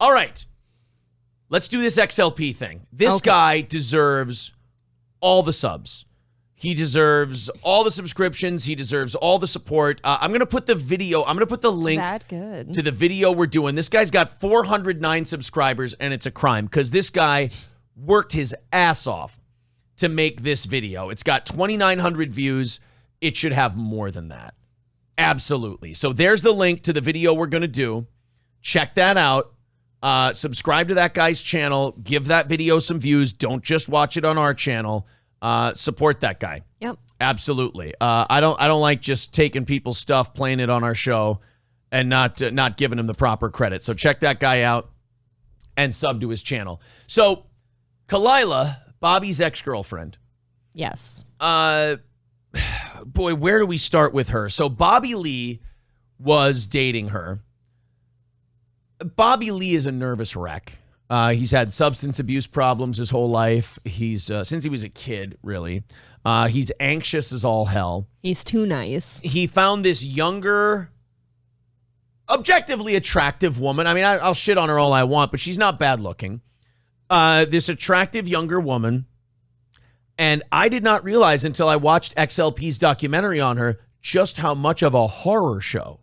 All right. Let's do this XLP thing. This guy deserves all the subs. He deserves all the subscriptions. He deserves all the support. I'm going to put the video, I'm going to put the link to the video we're doing. This guy's got 409 subscribers, and it's a crime because this guy worked his ass off to make this video. It's got 2,900 views. It should have more than that. Absolutely. So there's the link to the video we're going to do. Check that out. Subscribe to that guy's channel. Give that video some views. Don't just watch it on our channel. Support that guy. Yep. Absolutely. I don't like just taking people's stuff, playing it on our show, and not giving him the proper credit. So check that guy out and sub to his channel. So Khalyla, Bobby's ex-girlfriend. Yes. Boy, where do we start with her? So Bobby Lee was dating her. Bobby Lee is a nervous wreck. He's had substance abuse problems his whole life. He's since he was a kid, really. He's anxious as all hell. He's too nice. He found this younger, objectively attractive woman. I mean, I'll shit on her all I want, but she's not bad looking. This attractive younger woman. And I did not realize until I watched XLP's documentary on her just how much of a horror show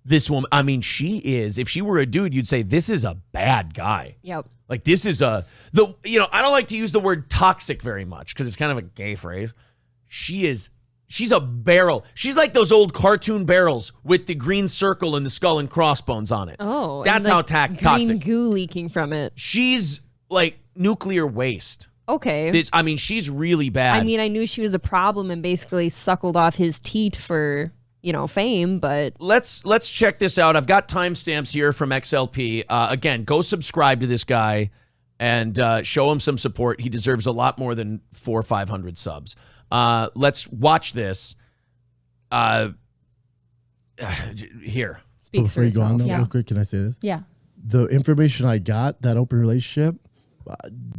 this woman, I mean, she is. If she were a dude, you'd say this is a bad guy. Yep. Like this is I don't like to use the word toxic very much because it's kind of a gay phrase. She's a barrel. She's like those old cartoon barrels with the green circle and the skull and crossbones on it. Oh, that's how toxic. Green goo leaking from it. She's like nuclear waste. Okay. She's really bad. I mean, I knew she was a problem and basically suckled off his teat for, fame, but... Let's check this out. I've got timestamps here from XLP. Again, go subscribe to this guy and show him some support. He deserves a lot more than 400 or 500 subs. Let's watch this. Here. Before you go on, though, real quick, can I say this? Yeah. The information I got, that open relationship,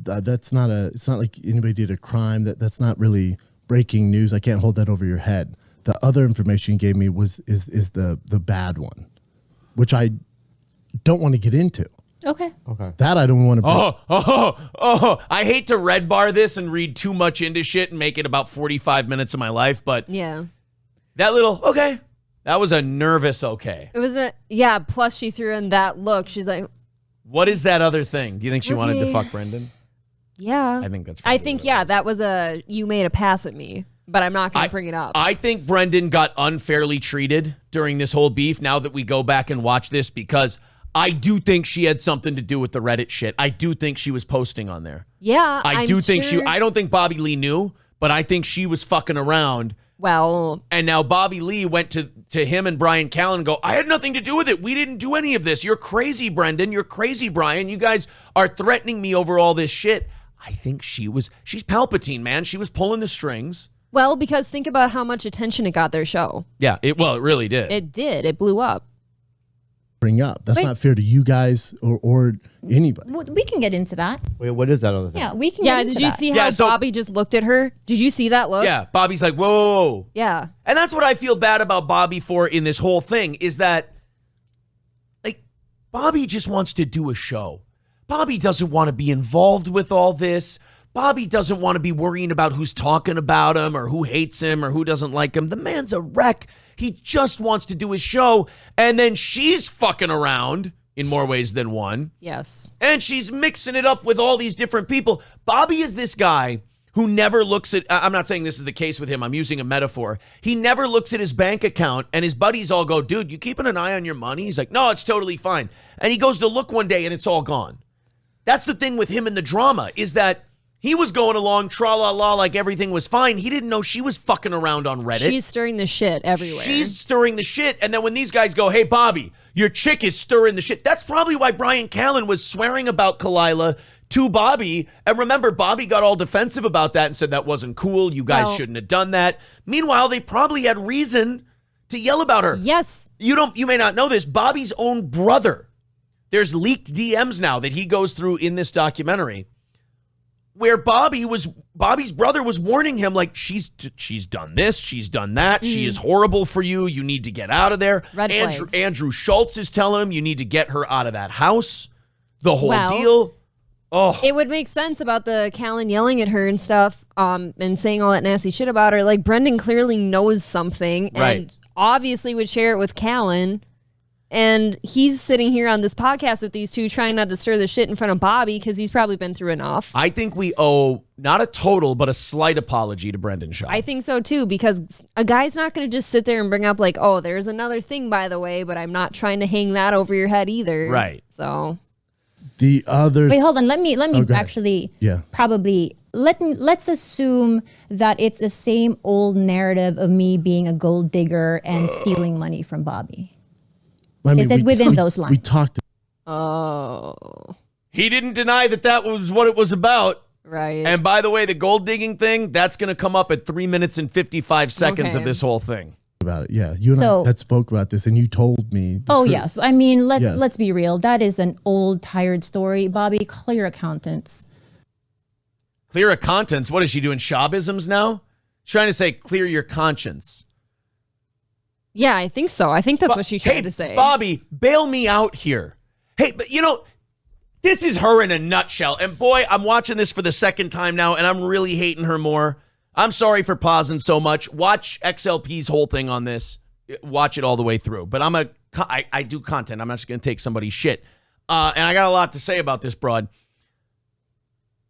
it's not like anybody did a crime. That's not really breaking news. I can't hold that over your head. The other information you gave me is the bad one, which I don't want to get into. Okay. That I don't want to. I hate to red bar this and read too much into shit and make it about 45 minutes of my life, but yeah, that little that was a nervous okay. It was plus she threw in that look. She's like, what is that other thing? Do you think she wanted to fuck Brendan? Yeah. I think that's that was you made a pass at me, but I'm not going to bring it up. I think Brendan got unfairly treated during this whole beef now that we go back and watch this because I do think she had something to do with the Reddit shit. I do think she was posting on there. Yeah, I don't think Bobby Lee knew, but I think she was fucking around. Well, and now Bobby Lee went to him and Brian Callen and go, I had nothing to do with it. We didn't do any of this. You're crazy, Brendan. You're crazy, Brian. You guys are threatening me over all this shit. I think she's Palpatine, man. She was pulling the strings. Well, because think about how much attention it got their show. Yeah, it really did. It did. It blew up. Bring up. That's not fair to you guys or anybody. We can get into that. Wait, what is that other thing? Yeah, we can get into that. Did you see how Bobby just looked at her? Did you see that look? Yeah, Bobby's like, whoa. Yeah. And that's what I feel bad about Bobby for in this whole thing is that, like, Bobby just wants to do a show. Bobby doesn't want to be involved with all this. Bobby doesn't want to be worrying about who's talking about him or who hates him or who doesn't like him. The man's a wreck. He just wants to do his show. And then she's fucking around in more ways than one. Yes. And she's mixing it up with all these different people. Bobby is this guy who never looks at, I'm not saying this is the case with him. I'm using a metaphor. He never looks at his bank account and his buddies all go, dude, you keeping an eye on your money? He's like, no, it's totally fine. And he goes to look one day and it's all gone. That's the thing with him in the drama is that he was going along tra-la-la like everything was fine. He didn't know she was fucking around on Reddit. She's stirring the shit everywhere. She's stirring the shit. And then when these guys go, hey, Bobby, your chick is stirring the shit. That's probably why Brian Callen was swearing about Khalyla to Bobby. And remember, Bobby got all defensive about that and said that wasn't cool. You guys shouldn't have done that. Meanwhile, they probably had reason to yell about her. Yes. You may not know this. Bobby's own brother. There's leaked DMs now that he goes through in this documentary where Bobby's brother was warning him like, she's done this, she's done that, she is horrible for you, you need to get out of there. Red flags. Andrew Schultz is telling him you need to get her out of that house. the whole Well, deal. Oh, It would make sense about the Callan yelling at her and stuff, and saying all that nasty shit about her. Like, Brendan clearly knows something Right. and obviously would share it with Callan. And he's sitting here on this podcast with these two trying not to stir the shit in front of Bobby because he's probably been through enough. I think we owe not a total, but a slight apology to Brendan Schaub. I think so too, because a guy's not going to just sit there and bring up like, oh, there's another thing, by the way, but I'm not trying to hang that over your head either. Right. So The other. Wait, hold on. Let me go ahead. actually Yeah. probably let's assume that it's the same old narrative of me being a gold digger and stealing money from Bobby. I mean, Is it within those We lines? talked. He didn't deny that was what it was about. right. And by the way, the gold digging thing, that's going to come up at 3 minutes and 55 seconds Okay. of this whole thing. About it. Yeah, you and So- I had spoke about this, and you told me. the Oh truth. yes. I mean, Yes. let's be real. That is an old, tired story. Bobby, call your accountants. Clear a contents. What is she doing? Schaubisms now? She's trying to say clear your conscience. Yeah, I think so. I think that's what she tried Hey, to say. Bobby, bail me out here. Hey, but this is her in a nutshell. And boy, I'm watching this for the second time now, and I'm really hating her more. I'm sorry for pausing so much. Watch XLP's whole thing on this. Watch it all the way through. But I do content. I'm not just going to take somebody's shit. And I got a lot to say about this broad.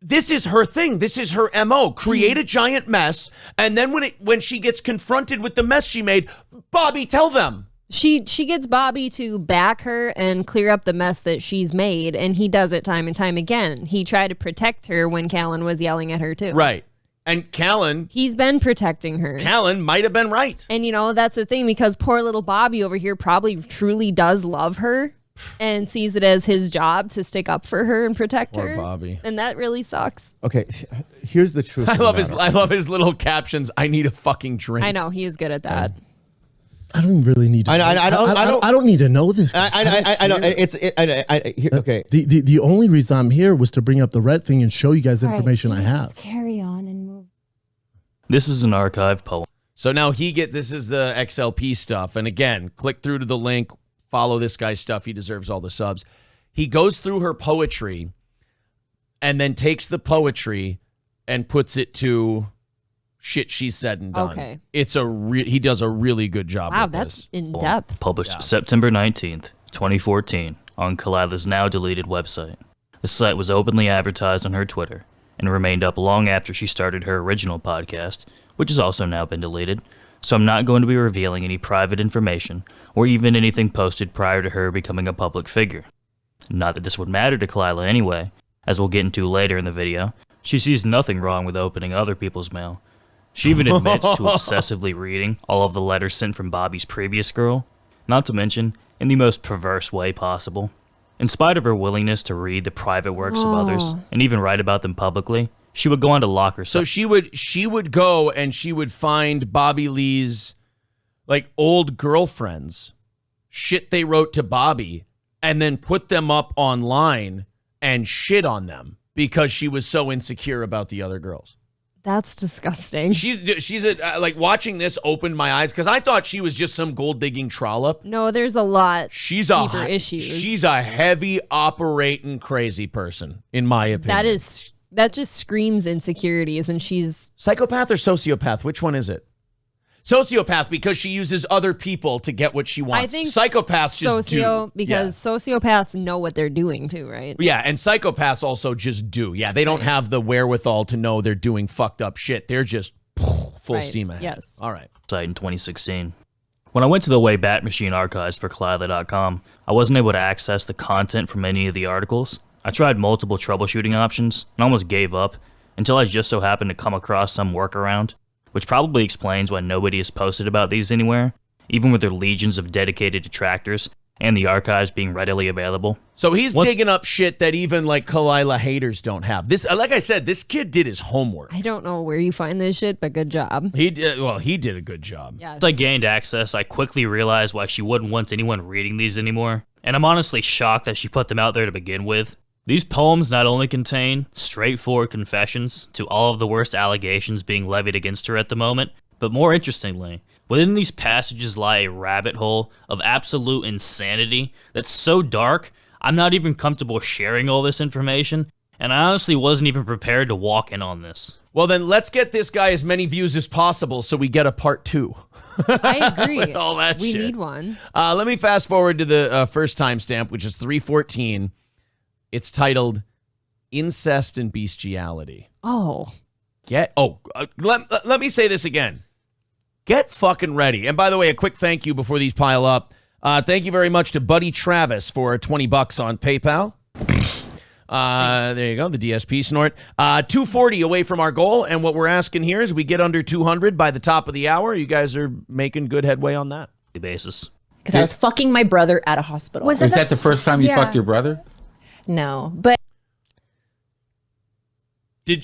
This is her thing. This is her MO. Create a giant mess, and then when she gets confronted with the mess she made, Bobby, tell them. She gets Bobby to back her and clear up the mess that she's made, and he does it time and time again. He tried to protect her when Callan was yelling at her too. Right. And Callan He's been protecting her. might have been right. And that's the thing, because poor little Bobby over here probably truly does love her and sees it as his job to stick up for her and protect Poor her. Bobby. And that really sucks. Okay, here's the truth. I of the love his matter. little captions. I need a fucking drink. I know he is good at that. I don't really need to. I don't need to know this. I know. Okay. The only reason I'm here was to bring up the red thing and show you guys the information I have. Just carry on and move. This is an archive poem. So now this is the XLP stuff. And again, click through to the link, follow this guy's stuff. He deserves all the subs. He goes through her poetry and then takes the poetry and puts it to shit she said and done. Okay. It's he does a really good job Wow, with that's this. in depth. Published September 19th, 2014, on Khalyla's now deleted website. The site was openly advertised on her Twitter and remained up long after she started her original podcast, which has also now been deleted, so I'm not going to be revealing any private information or even anything posted prior to her becoming a public figure. Not that this would matter to Khalyla anyway, as we'll get into later in the video. She sees nothing wrong with opening other people's mail. She even admits to obsessively reading all of the letters sent from Bobby's previous girl, not to mention in the most perverse way possible. In spite of her willingness to read the private works of others and even write about them publicly, she would go on to lock herself. So she would go and she would find Bobby Lee's like old girlfriends, shit they wrote to Bobby, and then put them up online and shit on them because she was so insecure about the other girls. That's disgusting. She's like watching this opened my eyes because I thought she was just some gold digging trollop. No, there's a lot deeper issues. She's a heavy operating crazy person, in my opinion. That just screams insecurities, and she's Psychopath or sociopath? Which one is it? Sociopath, because she uses other people to get what she wants. I think Psychopaths just do. because sociopaths know what they're doing too, right? Yeah, and psychopaths also just do. Yeah, they don't have the wherewithal to know they're doing fucked up shit. They're just full Right, steam ahead. yes. All right. Site in 2016. When I went to the Wayback Machine archives for Khalyla.com, I wasn't able to access the content from any of the articles. I tried multiple troubleshooting options and almost gave up until I just so happened to come across some workaround, which probably explains why nobody has posted about these anywhere, even with their legions of dedicated detractors and the archives being readily available. So he's digging up shit that even like Khalyla haters don't have. This, like I said, this kid did his homework. I don't know where you find this shit, but good job. He did a good job. Yes. As I gained access, I quickly realized why she wouldn't want anyone reading these anymore, and I'm honestly shocked that she put them out there to begin with. These poems not only contain straightforward confessions to all of the worst allegations being levied against her at the moment, but more interestingly, within these passages lie a rabbit hole of absolute insanity that's so dark, I'm not even comfortable sharing all this information, and I honestly wasn't even prepared to walk in on this. Well, then let's get this guy as many views as possible so we get a part 2. I agree. With all that we shit. need one. Let me fast forward to the first timestamp, which is 3:14. It's titled Incest and Bestiality. Oh. Let me say this again. Get fucking ready. And by the way, a quick thank you before these pile up. Thank you very much to Buddy Travis for $20 on PayPal. There you go, the DSP snort. 240 away from our goal, and what we're asking here is we get under 200 by the top of the hour. You guys are making good headway on that. Basis. Because I was fucking my brother at a hospital. Is that the first time you fucked your brother? No, but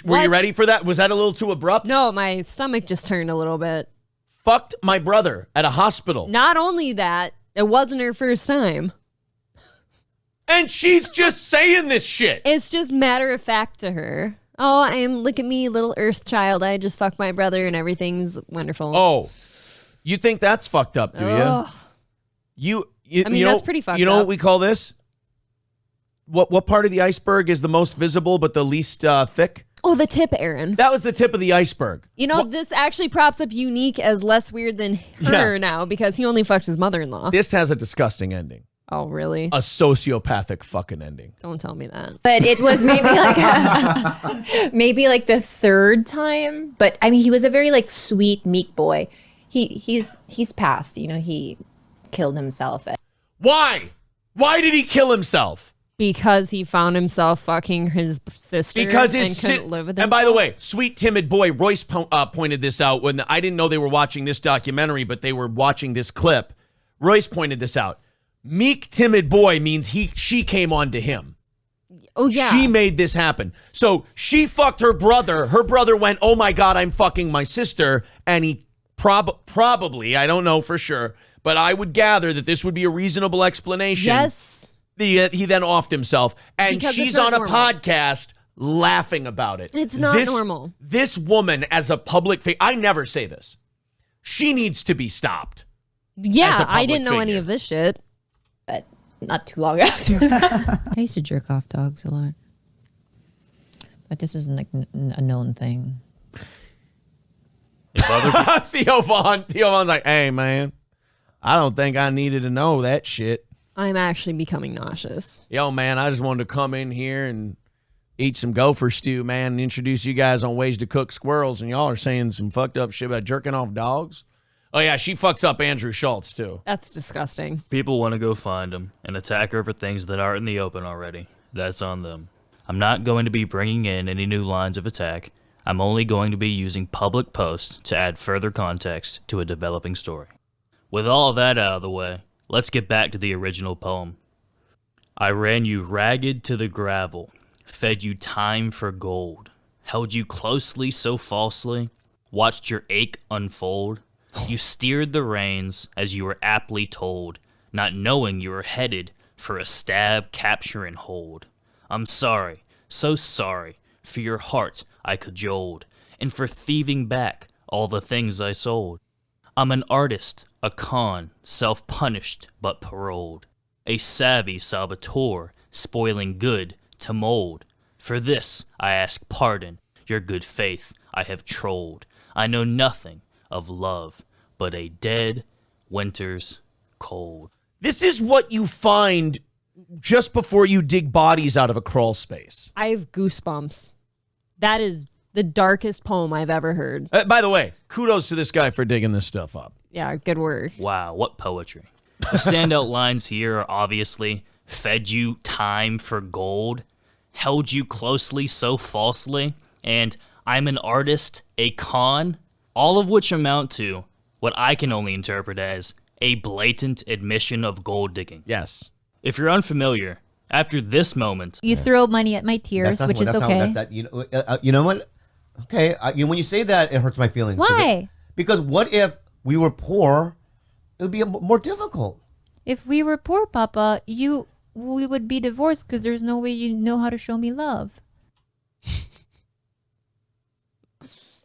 Were you ready for that? Was that a little too abrupt? No, my stomach just turned a little bit. Fucked my brother at a hospital. Not only that, it wasn't her first time. And she's just saying this shit. It's just matter of fact to her. Oh, look at me, little earth child. I just fucked my brother and everything's wonderful. Oh, you think that's fucked up, do you? That's pretty fucked up. You know what we call this? What part of the iceberg is the most visible but the least thick? Oh, the tip, Aaron. That was the tip of the iceberg. This actually props up Unique as less weird than her now because he only fucks his mother-in-law. This has a disgusting ending. Oh, really? A sociopathic fucking ending. Don't tell me that. But it was maybe like the third time. But I mean, he was a very like sweet, meek boy. He's passed. He killed himself. Why? Why did he kill himself? Because he found himself fucking his sister and couldn't live with him. And by the way, sweet timid boy, Royce pointed this out when I didn't know they were watching this documentary, but they were watching this clip. Royce pointed this out. Meek timid boy means she came on to him. Oh yeah. She made this happen. So she fucked her brother. Her brother went, "Oh my God, I'm fucking my sister," and he probably, I don't know for sure, but I would gather that this would be a reasonable explanation. Yes. He then offed himself, and Because she's it's not on a normal. podcast laughing about it. It's not normal. This woman, as a public figure, I never say this. She needs to be stopped. Yeah, I didn't know any of this shit. But not too long after. I used to jerk off dogs a lot, but this isn't like a known thing. Theo Vaughn's like, "Hey, man, I don't think I needed to know that shit. I'm actually becoming nauseous. Yo, man, I just wanted to come in here and eat some gopher stew, man, and introduce you guys on ways to cook squirrels, and y'all are saying some fucked up shit about jerking off dogs." Oh, yeah, she fucks up Andrew Schultz, too. That's disgusting. People want to go find him and attack her for things that aren't in the open already. That's on them. I'm not going to be bringing in any new lines of attack. I'm only going to be using public posts to add further context to a developing story. With all that out of the way, let's get back to the original poem. I ran you ragged to the gravel, fed you time for gold, held you closely so falsely, watched your ache unfold. You steered the reins as you were aptly told, not knowing you were headed for a stab, capture, and hold. I'm sorry, so sorry, for your heart I cajoled, and for thieving back all the things I sold. I'm an artist, a con, self-punished but paroled, a savvy saboteur, spoiling good to mold. For this I ask pardon, your good faith I have trolled. I know nothing of love but a dead winter's cold. This is what you find just before you dig bodies out of a crawl space. I have goosebumps. That is the darkest poem I've ever heard. By the way, kudos to this guy for digging this stuff up. Yeah, good work. Wow, what poetry. The standout lines here are obviously, fed you time for gold, held you closely so falsely, and I'm an artist, a con, all of which amount to what I can only interpret as a blatant admission of gold digging. Yes. If you're unfamiliar, after this moment, You throw money at my tears, which is okay. You know what? Okay, when you say that, it hurts my feelings. Why? Because what if we were poor? It would be more difficult. If we were poor, Papa, we would be divorced because there's no way you know how to show me love.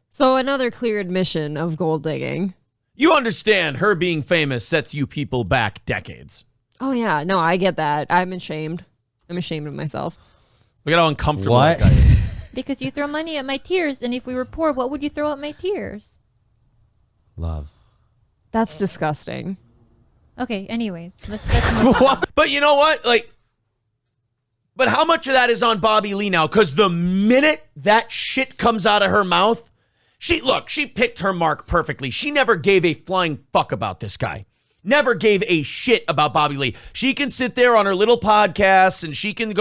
So another clear admission of gold digging. You understand her being famous sets you people back decades. Oh yeah, no, I get that. I'm ashamed. I'm ashamed of myself. Look at how uncomfortable What? that guy is. Because you throw money at my tears, and if we were poor, what would you throw at my tears? Love. That's disgusting. Okay, anyways, let's move on. But you know what? But how much of that is on Bobby Lee now? Because the minute that shit comes out of her mouth, she picked her mark perfectly. She never gave a flying fuck about this guy. Never gave a shit about Bobby Lee. She can sit there on her little podcasts and she can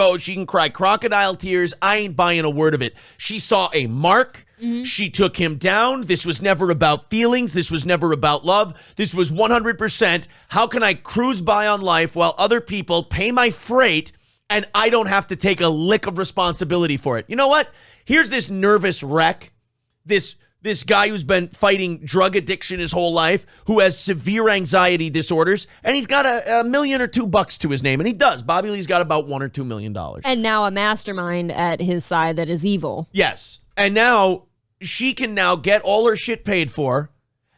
cry crocodile tears. I ain't buying a word of it. She saw a mark. She took him down. This was never about feelings. This was never about love. This was 100%. How can I cruise by on life while other people pay my freight and I don't have to take a lick of responsibility for it? You know what? Here's this nervous wreck. This guy who's been fighting drug addiction his whole life, who has severe anxiety disorders, and he's got $1 million or $2 bucks to his name, and he does. Bobby Lee's got about $1 or $2 million. And now a mastermind at his side that is evil. Yes, and now she can now get all her shit paid for,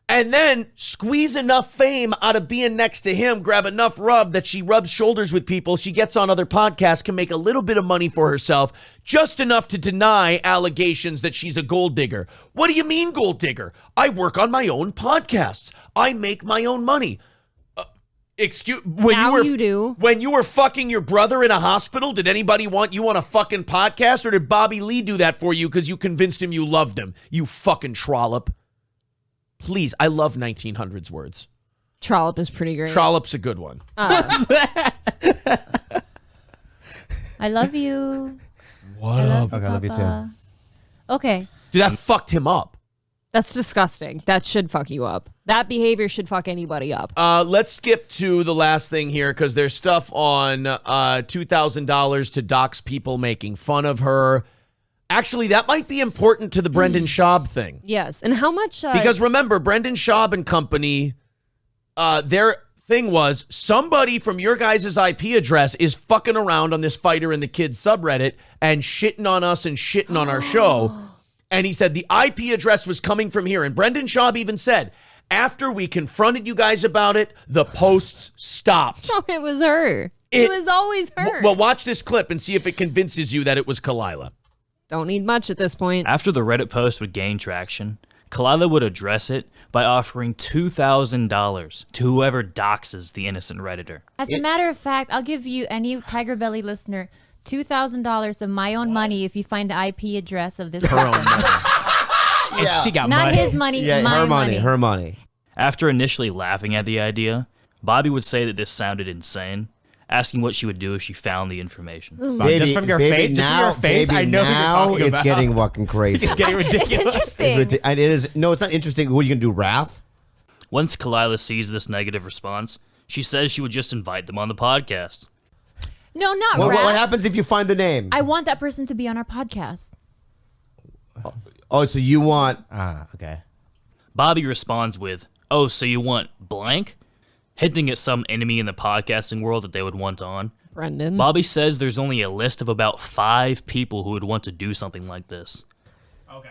and then squeeze enough fame out of being next to him, grab enough rub that she rubs shoulders with people, she gets on other podcasts, can make a little bit of money for herself, just enough to deny allegations that she's a gold digger. What do you mean, gold digger? I work on my own podcasts. I make my own money. You do. When you were fucking your brother in a hospital, did anybody want you on a fucking podcast, or did Bobby Lee do that for you because you convinced him you loved him? You fucking trollop. Please, I love 1900s words. Trollop is pretty great. Trollop's a good one. I love you. What up? Okay, I love you too. Okay. Dude, that fucked him up. That's disgusting. That should fuck you up. That behavior should fuck anybody up. Let's skip to the last thing here because there's stuff on $2,000 to dox people making fun of her. Actually, that might be important to the Brendan Schaub thing. Yes. And how much... because remember, Brendan Schaub and company, their thing was somebody from your guys' IP address is fucking around on this Fighter and the Kids subreddit and shitting on us and shitting on our show. And he said the IP address was coming from here. And Brendan Schaub even said, after we confronted you guys about it, the posts stopped. No, it was her. It was always her. Well, watch this clip and see if it convinces you that it was Khalyla. Don't need much at this point. After the Reddit post would gain traction, Khalyla would address it by offering $2,000 to whoever doxes the innocent Redditor. As a matter of fact, I'll give you, any Tiger Belly listener, $2,000 of my own money if you find the IP address of this person. And she got Not money. his money, Yeah, my her money. Her money. After initially laughing at the idea, Bobby would say that this sounded insane, asking what she would do if she found the information. Just from your face, I know who you're talking about. It's getting fucking crazy. It's getting ridiculous. Interesting. And it is. No, it's not interesting. What are you gonna do? Wrath? Once Khalyla sees this negative response, she says she would just invite them on the podcast. No, not What rap. happens if you find the name? I want that person to be on our podcast. Oh, so you want? Okay. Bobby responds with, "Oh, so you want blank?" hinting at some enemy in the podcasting world that they would want on. Brendan. Bobby says there's only a list of about 5 people who would want to do something like this.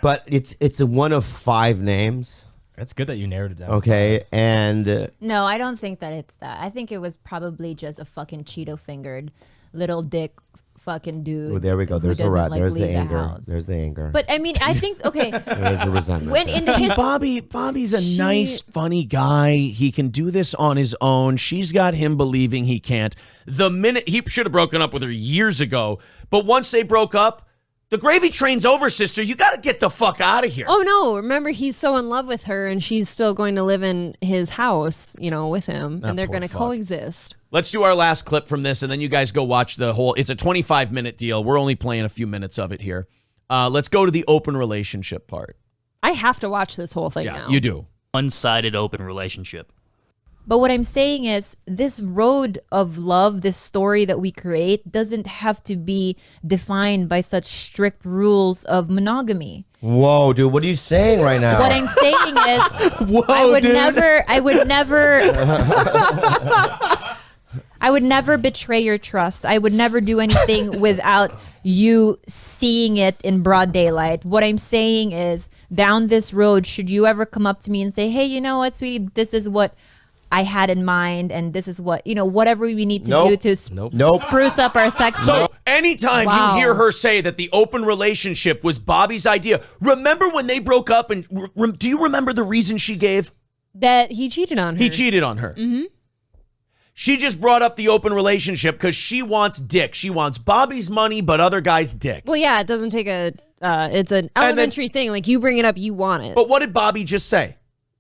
But it's a one of 5 names. It's good that you narrowed it down. Okay, and No, I don't think that it's that. I think it was probably just a fucking Cheeto fingered little dick fucking dude. well, there we go. who There's the doesn't, rat. like, There's the leave anger. house. There's the anger. But I mean, I think okay. There's the resentment. When in the See, history, Bobby's a nice, funny guy. He can do this on his own. She's got him believing he can't. The minute he should have broken up with her years ago, but once they broke up, the gravy train's over, sister. You got to get the fuck out of here. Oh, no. Remember, he's so in love with her, and she's still going to live in his house, with him, and they're poor going to fuck. coexist. Let's do our last clip from this, and then you guys go watch the whole. It's a 25-minute deal. We're only playing a few minutes of it here. Let's go to the open relationship part. I have to watch this whole thing Yeah, now. you do. One-sided open relationship. but what I'm saying is, this road of love, this story that we create, doesn't have to be defined by such strict rules of monogamy. Whoa, dude, what are you saying right now? What I'm saying is, I would never betray your trust. I would never do anything without you seeing it in broad daylight. What I'm saying is, down this road, should you ever come up to me and say, hey, you know what, sweetie, this is what I had in mind, and this is what, whatever we need to do to spruce up our sex So life. anytime Wow. you hear her say that the open relationship was Bobby's idea, remember when they broke up, and do you remember the reason she gave? That he cheated on her. He cheated on her. Mm-hmm. She just brought up the open relationship because she wants dick. She wants Bobby's money, but other guys' dick. Well, yeah, it doesn't take it's an elementary thing. Like, you bring it up, you want it. But what did Bobby just say?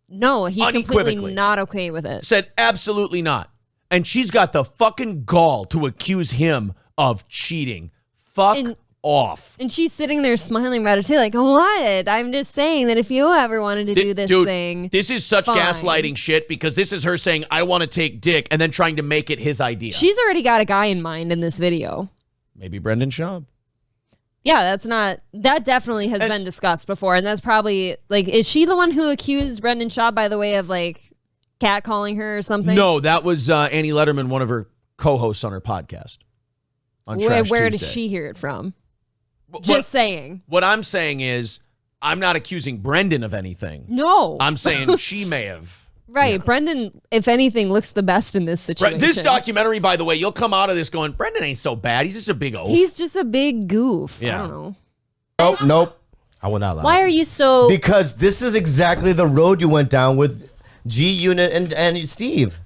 No, he's completely Unequivocally. not okay with it. Said absolutely not. And she's got the fucking gall to accuse him of cheating. Fuck off. And she's sitting there smiling about it too, like, what? I'm just saying that if you ever wanted to do this Dude, thing. This is such fine. gaslighting shit, because this is her saying, I want to take dick, and then trying to make it his idea. She's already got a guy in mind in this video. Maybe Brendan Schaub. Yeah, that definitely has been discussed before. And that's probably, like, is she the one who accused Brendan Schaub by the way of, like, catcalling her or something? No, that was Annie Letterman, one of her co-hosts on her podcast. On Trash Where did Tuesday. she hear it from? Just saying. What I'm saying is, I'm not accusing Brendan of anything. No. I'm saying she may have. Right. Brendan, if anything, looks the best in this situation. Right. This documentary, by the way, you'll come out of this going, Brendan ain't so bad. He's just a big oaf. He's just a big goof. Yeah. I don't know. Nope. I will not lie. Why are you so... Because this is exactly the road you went down with G Unit and Steve.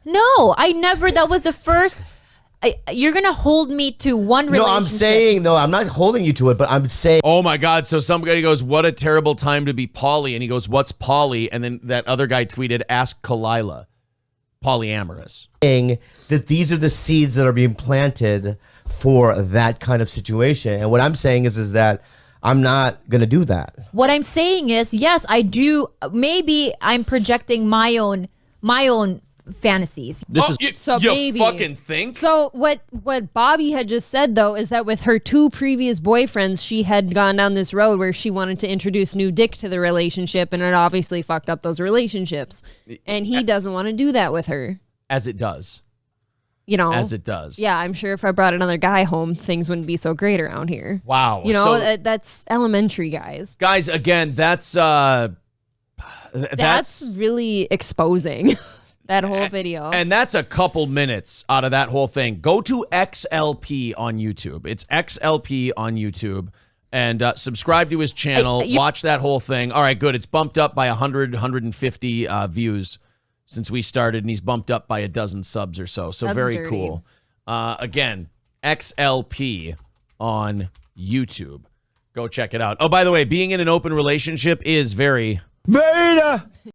No, I never. That was the first... you're going to hold me to one relationship. No, I'm saying, I'm not holding you to it, but I'm saying... Oh my God. So somebody goes, what a terrible time to be poly. And he goes, what's poly? And then that other guy tweeted, ask Khalyla. Polyamorous. That these are the seeds that are being planted for that kind of situation. And what I'm saying is that I'm not going to do that. What I'm saying is, yes, I do. Maybe I'm projecting my own fantasies. You fucking think? So what Bobby had just said, though, is that with her 2 previous boyfriends, she had gone down this road where she wanted to introduce new dick to the relationship, and it obviously fucked up those relationships. And he doesn't want to do that with her. As it does. As it does. Yeah, I'm sure if I brought another guy home, things wouldn't be so great around here. Wow. That's elementary, guys. Guys, again, that's really exposing. That whole video. And that's a couple minutes out of that whole thing. Go to XLP on YouTube. It's XLP on YouTube. And subscribe to his channel. Watch that whole thing. All right, good. It's bumped up by 100, 150 views since we started. And he's bumped up by a dozen subs or so. So that's very dirty. cool. Again, XLP on YouTube. Go check it out. Oh, by the way, being in an open relationship is very... Beta!